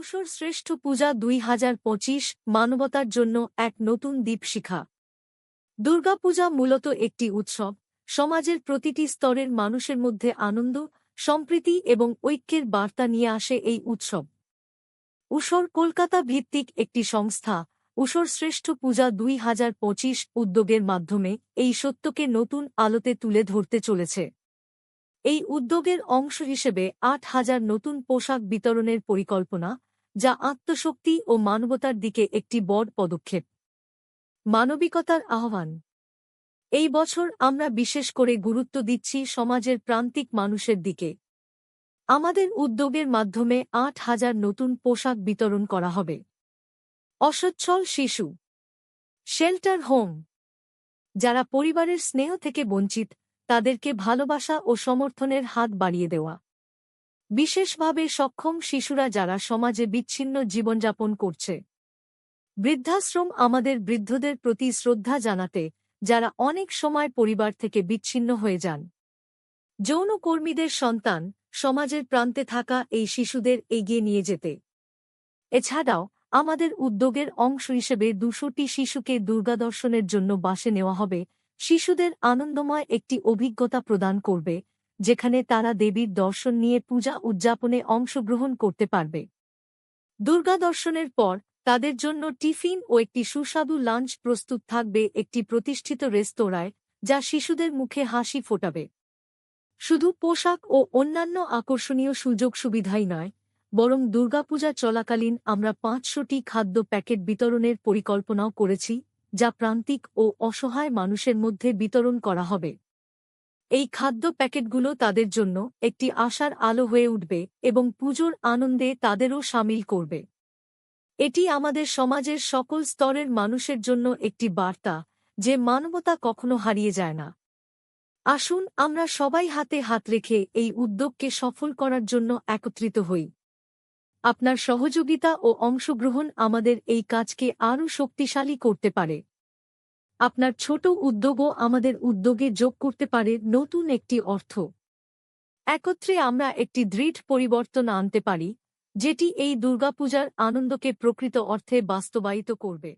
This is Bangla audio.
ঊষর শ্রেষ্ঠ পূজা ২০২৫ মানবতার জন্য এক নতুন দীপশিখা। দুর্গাপূজা মূলত একটি উৎসব, সমাজের প্রতিটি স্তরের মানুষের মধ্যে আনন্দ, সম্প্রীতি এবং ঐক্যের বার্তা নিয়ে আসে এই উৎসব। ঊষর কলকাতা ভিত্তিক একটি সংস্থা, ঊষর শ্রেষ্ঠ পূজা ২০২৫ উদ্যোগের মাধ্যমে এই সত্যকে নতুন আলোতে তুলে ধরতে চলেছে। এই উদ্যোগের অংশ হিসেবে ৮,০০০ নতুন পোশাক বিতরণের পরিকল্পনা, যা আত্মশক্তি ও মানবতার দিকে একটি বড় পদক্ষেপ। মানবিকতার আহ্বান। এই বছর আমরা বিশেষ করে গুরুত্ব দিচ্ছি সমাজের প্রান্তিক মানুষের দিকে। আমাদের উদ্যোগের মাধ্যমে ৮,০০০ নতুন পোশাক বিতরণ করা হবে। অসচ্ছল শিশু, শেল্টার হোম, যারা পরিবারের স্নেহ থেকে বঞ্চিত, তাদেরকে ভালোবাসা ও সমর্থনের হাত বাড়িয়ে দেওয়া। বিশেষভাবে সক্ষম শিশুরা যারা সমাজে বিচ্ছিন্ন জীবনযাপন করছে। বৃদ্ধাশ্রম, আমাদের বৃদ্ধদের প্রতি শ্রদ্ধা জানাতে, যারা অনেক সময় পরিবার থেকে বিচ্ছিন্ন হয়ে যান। যৌনকর্মীদের সন্তান, সমাজের প্রান্তে থাকা এই শিশুদের এগিয়ে নিয়ে যেতে। এছাড়াও আমাদের উদ্যোগের অংশ হিসেবে ২০০টি শিশুকে দুর্গাদর্শনের জন্য বাসে নেওয়া হবে। শিশুদের আনন্দময় একটি অভিজ্ঞতা প্রদান করবে, যেখানে তারা দেবীর দর্শন নিয়ে পূজা উদযাপনে অংশগ্রহণ করতে পারবে। দুর্গাদর্শনের পর তাদের জন্য টিফিন ও একটি সুস্বাদু লাঞ্চ প্রস্তুত থাকবে একটি প্রতিষ্ঠিত রেস্তোরাঁয়, যা শিশুদের মুখে হাসি ফোটাবে। শুধু পোশাক ও অন্যান্য আকর্ষণীয় সুযোগ সুবিধাই নয়, বরং দুর্গাপূজা চলাকালীন আমরা ৫০০টি খাদ্য প্যাকেট বিতরণের পরিকল্পনাও করেছি, যা প্রান্তিক ও অসহায় মানুষের মধ্যে বিতরণ করা হবে। এই খাদ্য প্যাকেটগুলো তাদের জন্য একটি আশার আলো হয়ে উঠবে এবং পুজোর আনন্দে তাদেরও শামিল করবে। এটি আমাদের সমাজের সকল স্তরের মানুষের জন্য একটি বার্তা যে মানবতা কখনো হারিয়ে যায় না। আসুন আমরা সবাই হাতে হাত রেখে এই উদ্যোগকে সফল করার জন্য একত্রিত হই। আপনার সহযোগিতা ও অংশগ্রহণ আমাদের এই কাজকে আরও শক্তিশালী করতে পারে। আপনার ছোট উদ্যোগও আমাদের উদ্যোগে যোগ করতে পারে নতুন একটি অর্থ। একত্রে আমরা একটি দৃঢ় পরিবর্তন আনতে পারি, যেটি এই দুর্গাপূজার আনন্দকে প্রকৃত অর্থে বাস্তবায়িত করবে।